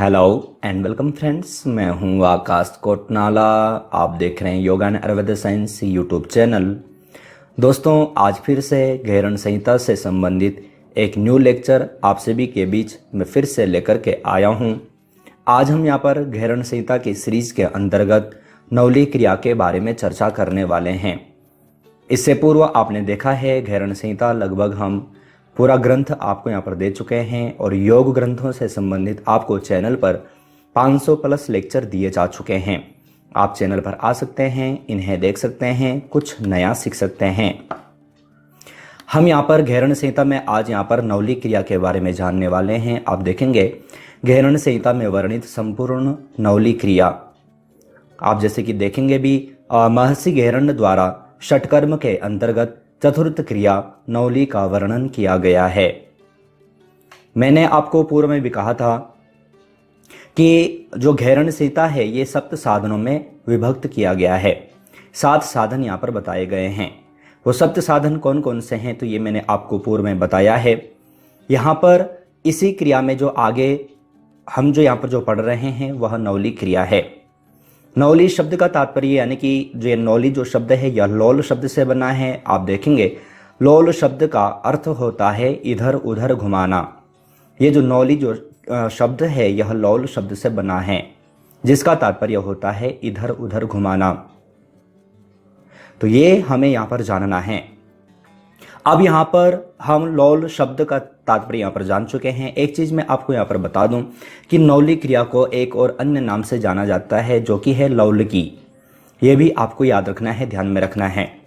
Hello and welcome friends, मैं हूं आकाश कोटनाला। आप देख रहे हैं yoga and Ayurveda science YouTube channel. दोस्तों, आज फिर से घेरण संहिता से संबंधित एक न्यू लेक्चर आप सभी के बीच में फिर से लेकर के आया हूं। आज हम यहां पर घेरण संहिता की सीरीज के अंतर्गत नवली क्रिया के बारे में चर्चा करने वाले हैं। इससे पूर्व आपने देखा है घेरण संहिता लगभग हम पूरा ग्रंथ आपको यहाँ पर दे चुके हैं और योग ग्रंथों से संबंधित आपको चैनल पर 500 प्लस लेक्चर दिए जा चुके हैं। आप चैनल पर आ सकते हैं, इन्हें देख सकते हैं, कुछ नया सीख सकते हैं। हम यहाँ पर घेरण संहिता में आज यहाँ पर नवली क्रिया के बारे में जानने वाले हैं। आप देखेंगे घेरण संहिता में वर्णित संपूर्ण नवली क्रिया आप जैसे कि देखेंगे भी महर्षि घेरण द्वारा षटकर्म के अंतर्गत चतुर्थ क्रिया नवली का वर्णन किया गया है। मैंने आपको पूर्व में भी कहा था कि जो घेरण संहिता है ये सप्त साधनों में विभक्त किया गया है। 7 साधन यहाँ पर बताए गए हैं। वो सप्त साधन कौन कौन से हैं तो ये मैंने आपको पूर्व में बताया है। यहाँ पर इसी क्रिया में जो आगे हम जो यहाँ पर जो पढ़ रहे हैं वह नवली क्रिया है। नवली शब्द का तात्पर्य यानी कि जो ये नवली जो शब्द है यह लोल शब्द से बना है। आप देखेंगे लोल शब्द का अर्थ होता है इधर उधर घुमाना। ये जो नवली जो शब्द है यह लोल शब्द से बना है जिसका तात्पर्य होता है इधर उधर घुमाना। तो ये हमें यहाँ पर जानना है। अब यहाँ पर हम लोल शब्द का तात्पर्य यहाँ पर जान चुके हैं। एक चीज मैं आपको यहाँ पर बता दूं कि नवली क्रिया को एक और अन्य नाम से जाना जाता है जो कि है लौलकी। ये भी आपको याद रखना है, ध्यान में रखना है।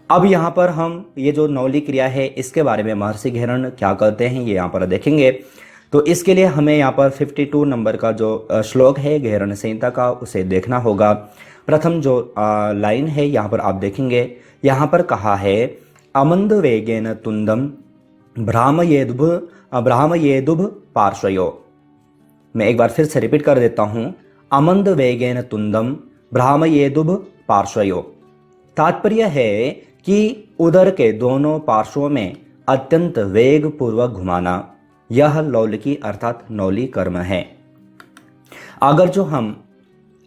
अब यहाँ पर हम ये जो नवली क्रिया है इसके बारे में महर्षि घेरण क्या कहते हैं ये यहाँ पर देखेंगे। तो इसके लिए हमें यहाँ पर 52 नंबर का जो श्लोक है घेरण संहिता का उसे देखना होगा। प्रथम जो लाइन है यहाँ पर आप देखेंगे, यहाँ पर कहा है अमंद वेगेन तुंदम भ्रामयेदुभ पार्श्वयो। मैं एक बार फिर से रिपीट कर देता हूं, अमंद वेगेन तुंदम भ्रामयेदुभ पार्श्वयो। तात्पर्य है कि उदर के दोनों पार्श्वों में अत्यंत वेग पूर्वक घुमाना, यह लौलिकी अर्थात नवली कर्म है। अगर जो हम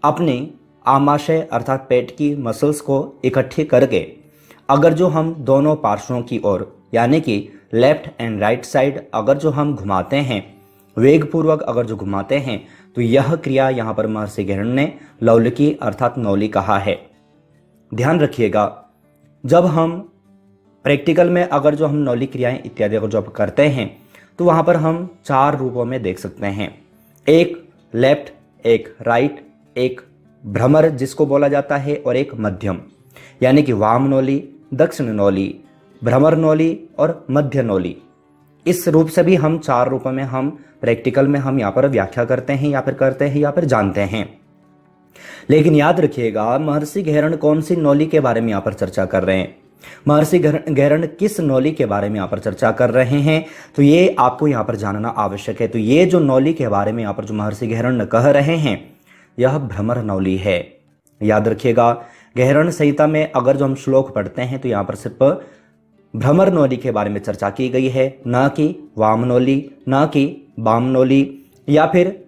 अपनी आमाशय अर्थात पेट की मसल्स को इकट्ठी करके अगर जो हम दोनों पार्श्वों की ओर यानी कि लेफ्ट एंड राइट साइड अगर जो हम घुमाते हैं वेग पूर्वक अगर जो घुमाते हैं तो यह क्रिया यहाँ पर महर्षि घेरण ने लौलिकी अर्थात नवली कहा है। ध्यान रखिएगा, जब हम प्रैक्टिकल में अगर जो हम नवली क्रियाएं इत्यादि अगर जो करते हैं तो वहां पर हम 4 रूपों में देख सकते हैं। एक लेफ्ट, एक राइट, एक भ्रमर जिसको बोला जाता है और एक मध्यम यानी कि वाम नौली, दक्षिण नौली, भ्रमर नौली और मध्य नौली। इस रूप से भी हम 4 रूपों में हम प्रैक्टिकल में हम यहाँ पर व्याख्या करते हैं या फिर करते हैं या फिर जानते हैं। लेकिन याद रखिएगा महर्षि घेरण कौन सी नौली के बारे में यहाँ पर चर्चा कर रहे हैं, महर्षि घेरण किस नौली के बारे में यहाँ पर चर्चा कर रहे हैं तो ये आपको यहाँ पर जानना आवश्यक है। तो ये जो नौली के बारे में यहाँ पर जो महर्षि घेरण कह रहे हैं यह भ्रमर नौली है। याद रखिएगा घेरण संहिता में अगर जो हम श्लोक पढ़ते हैं तो यहाँ पर सिर्फ भ्रमर नौली के बारे में चर्चा की गई है, न कि वाम नौली, न कि वाम नौली या फिर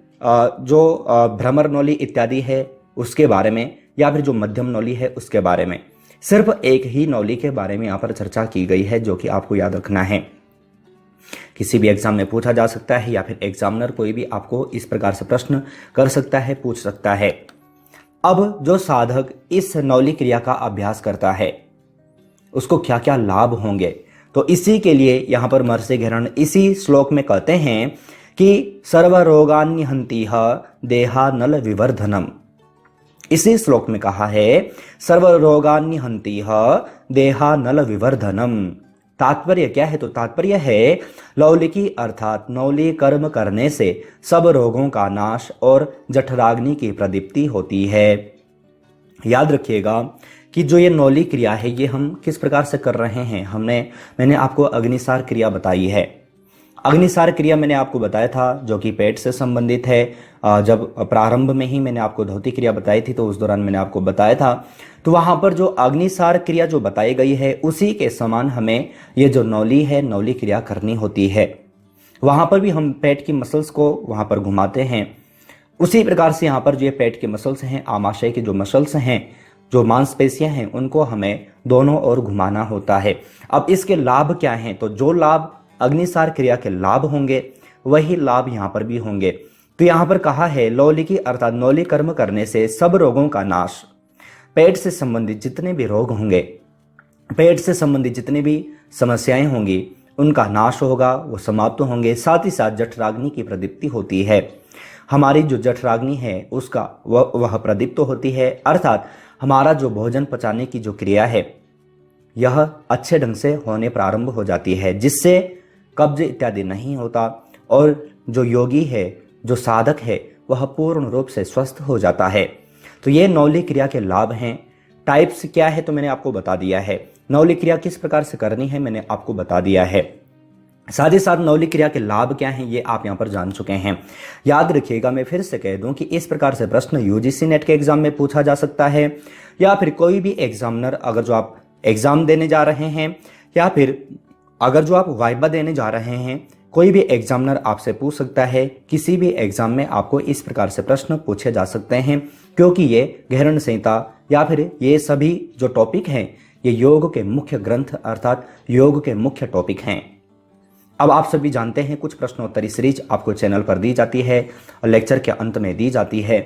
जो भ्रमर नौली इत्यादि है उसके बारे में या फिर जो मध्यम नौली है उसके बारे में। सिर्फ एक ही नौली के बारे में यहाँ पर चर्चा की गई है जो कि आपको याद रखना है। किसी भी एग्जाम में पूछा जा सकता है या फिर एग्जामिनर कोई भी आपको इस प्रकार से प्रश्न कर सकता है, पूछ सकता है। अब जो साधक इस नवली क्रिया का अभ्यास करता है उसको क्या क्या लाभ होंगे तो इसी के लिए यहाँ पर महर्षि घेरण इसी श्लोक में कहते हैं कि सर्वरोगान्यहन्ति देहानल विवर्धनम। इसी श्लोक में कहा है सर्वरोगान्यहन्ति देहानल विवर्धनम। तात्पर्य क्या है तो तात्पर्य है लौलिकी अर्थात नवली कर्म करने से सब रोगों का नाश और जठराग्नि की प्रदीप्ति होती है। याद रखिएगा कि जो ये नवली क्रिया है ये हम किस प्रकार से कर रहे हैं। मैंने आपको अग्निसार क्रिया बताई है। अग्निसार क्रिया मैंने आपको बताया था जो कि पेट से संबंधित है। जब प्रारंभ में ही मैंने आपको धौती क्रिया बताई थी तो उस दौरान मैंने आपको बताया था। तो वहां पर जो अग्निसार क्रिया जो बताई गई है उसी के समान हमें ये जो नवली है नवली क्रिया करनी होती है। वहां पर भी हम पेट की मसल्स को वहां पर घुमाते हैं। उसी प्रकार से यहाँ पर जो ये पेट के मसल्स हैं, आमाशय के जो मसल्स हैं, जो मांसपेशियां हैं, उनको हमें दोनों ओर घुमाना होता है। अब इसके लाभ क्या हैं? तो जो लाभ अग्निसार क्रिया के लाभ होंगे वही लाभ यहाँ पर भी होंगे। तो यहाँ पर कहा है लौलिकी अर्थात नौली कर्म करने से सब रोगों का नाश। पेट से संबंधित जितने भी रोग होंगे, पेट से संबंधित जितनी भी समस्याएं होंगी, उनका नाश होगा, वो समाप्त होंगे। साथ ही साथ जठराग्नि की प्रदीप्ति होती है। हमारी जो जठराग्नि है उसका वह प्रदीप्त होती है, अर्थात हमारा जो भोजन पचाने की जो क्रिया है यह अच्छे ढंग से होने प्रारंभ हो जाती है, जिससे कब्ज इत्यादि नहीं होता और जो योगी है, जो साधक है, वह पूर्ण रूप से स्वस्थ हो जाता है। तो ये नौली क्रिया के लाभ हैं। टाइप्स क्या है तो मैंने आपको बता दिया है। नौली क्रिया किस प्रकार से करनी है मैंने आपको बता दिया है। साथ ही साथ नौली क्रिया के लाभ क्या हैं ये आप यहाँ पर जान चुके हैं। याद रखिएगा, मैं फिर से कह दूं कि इस प्रकार से प्रश्न यूजीसी नेट के एग्जाम में पूछा जा सकता है, या फिर कोई भी एग्जामिनर अगर जो आप एग्जाम देने जा रहे हैं, या फिर अगर जो आप वाइवा देने जा रहे हैं, कोई भी एग्जामिनर आपसे पूछ सकता है। किसी भी एग्जाम में आपको इस प्रकार से प्रश्न पूछे जा सकते हैं, क्योंकि ये गहरण संहिता या फिर ये सभी जो टॉपिक हैं ये योग के मुख्य ग्रंथ अर्थात योग के मुख्य टॉपिक हैं। अब आप सभी जानते हैं कुछ प्रश्नोत्तरी सीरीज आपको चैनल पर दी जाती है और लेक्चर के अंत में दी जाती है।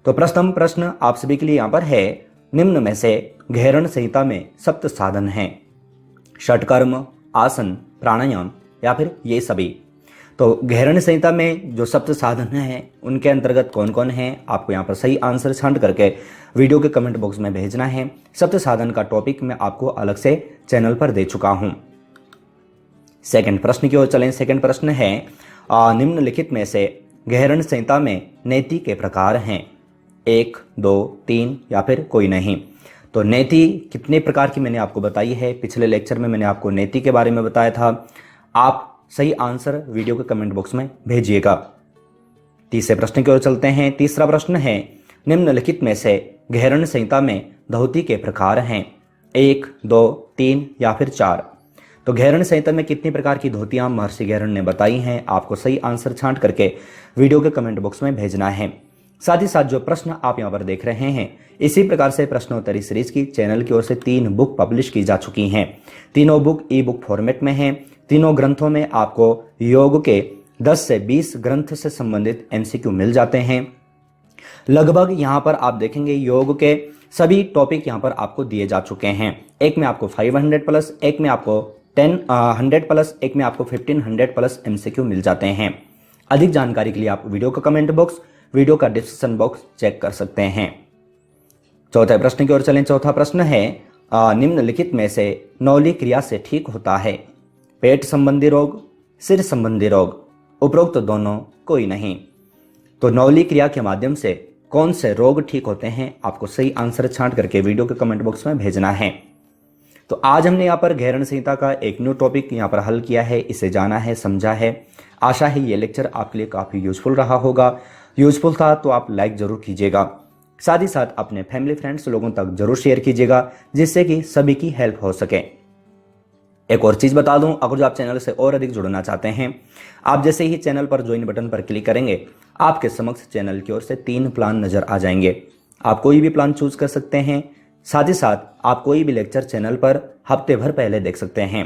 तो प्रथम प्रश्न आप सभी के लिए यहाँ पर है, निम्न में से गहरण संहिता में सप्त साधन हैं, षटकर्म, आसन, प्राणायाम या फिर ये सभी। तो गहरण संहिता में जो सप्त साधन हैं उनके अंतर्गत कौन कौन हैं, आपको यहाँ पर सही आंसर छांट करके वीडियो के कमेंट बॉक्स में भेजना है। सप्त साधन का टॉपिक मैं आपको अलग से चैनल पर दे चुका हूँ। सेकंड प्रश्न की ओर चलें। सेकंड प्रश्न है, निम्नलिखित में से गहरण संहिता में नेति के प्रकार हैं, 1, 2, 3 या फिर कोई नहीं। तो नेति कितने प्रकार की मैंने आपको बताई है, पिछले लेक्चर में मैंने आपको नेति के बारे में बताया था। आप सही आंसर वीडियो के कमेंट बॉक्स में भेजिएगा। तीसरे प्रश्न की ओर चलते हैं। तीसरा प्रश्न है, निम्नलिखित में से गहरण संहिता में धोती के प्रकार हैं, 1, 2, 3 या फिर 4। तो गहरण संहिता में कितनी प्रकार की धोतियां महर्षि गहरण ने बताई हैं, आपको सही आंसर छांट करके वीडियो के कमेंट बॉक्स में भेजना है। साथ ही साथ जो प्रश्न आप यहाँ पर देख रहे हैं, इसी प्रकार से प्रश्नोत्तरी सीरीज की चैनल की ओर से 3 बुक पब्लिश की जा चुकी हैं। तीनों बुक ई बुक फॉर्मेट में हैं। तीनों ग्रंथों में आपको योग के 10 से 20 ग्रंथ से संबंधित MCQ मिल जाते हैं। लगभग यहाँ पर आप देखेंगे योग के सभी टॉपिक यहाँ पर आपको दिए जा चुके हैं। एक में आपको 500 प्लस, एक में आपको 100 प्लस, एक में आपको 1500 प्लस MCQ मिल जाते हैं। अधिक जानकारी के लिए आप वीडियो का कमेंट बॉक्स, वीडियो का डिस्क्रिप्शन बॉक्स चेक कर सकते हैं। चौथे प्रश्न की ओर चलें। चौथा प्रश्न है, निम्नलिखित में से नौली क्रिया से ठीक होता है, पेट संबंधी रोग, सिर संबंधी रोग, उपरोक्त दोनों, कोई नहीं। तो नौली क्रिया के माध्यम से कौन से रोग ठीक होते हैं, आपको सही आंसर छांट करके वीडियो के कमेंट बॉक्स में भेजना है। तो आज हमने यहाँ पर गहरण संहिता का एक न्यू टॉपिक यहाँ पर हल किया है, इसे जाना है, समझा है। आशा है ये लेक्चर आपके लिए काफ़ी यूजफुल रहा होगा। यूजफुल था तो आप लाइक जरूर कीजिएगा। साथ ही साथ अपने फैमिली फ्रेंड्स लोगों तक जरूर शेयर कीजिएगा, जिससे कि सभी की हेल्प हो सके। एक और चीज बता दूं, अगर जो आप चैनल से और अधिक जुड़ना चाहते हैं, आप जैसे ही चैनल पर ज्वाइन बटन पर क्लिक करेंगे, आपके समक्ष चैनल की ओर से 3 प्लान नजर आ जाएंगे। आप कोई भी प्लान चूज कर सकते हैं। साथ ही साथ आप कोई भी लेक्चर चैनल पर हफ्ते भर पहले देख सकते हैं।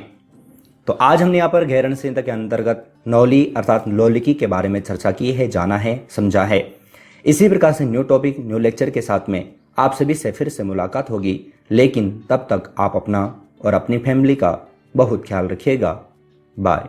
तो आज हमने यहाँ पर गहरण संहिता के अंतर्गत नौली अर्थात लौलिकी के बारे में चर्चा की है, जाना है, समझा है। इसी प्रकार से न्यू टॉपिक, न्यू लेक्चर के साथ में आप सभी से फिर से मुलाकात होगी, लेकिन तब तक आप अपना और अपनी फैमिली का बहुत ख्याल रखिएगा। बाय।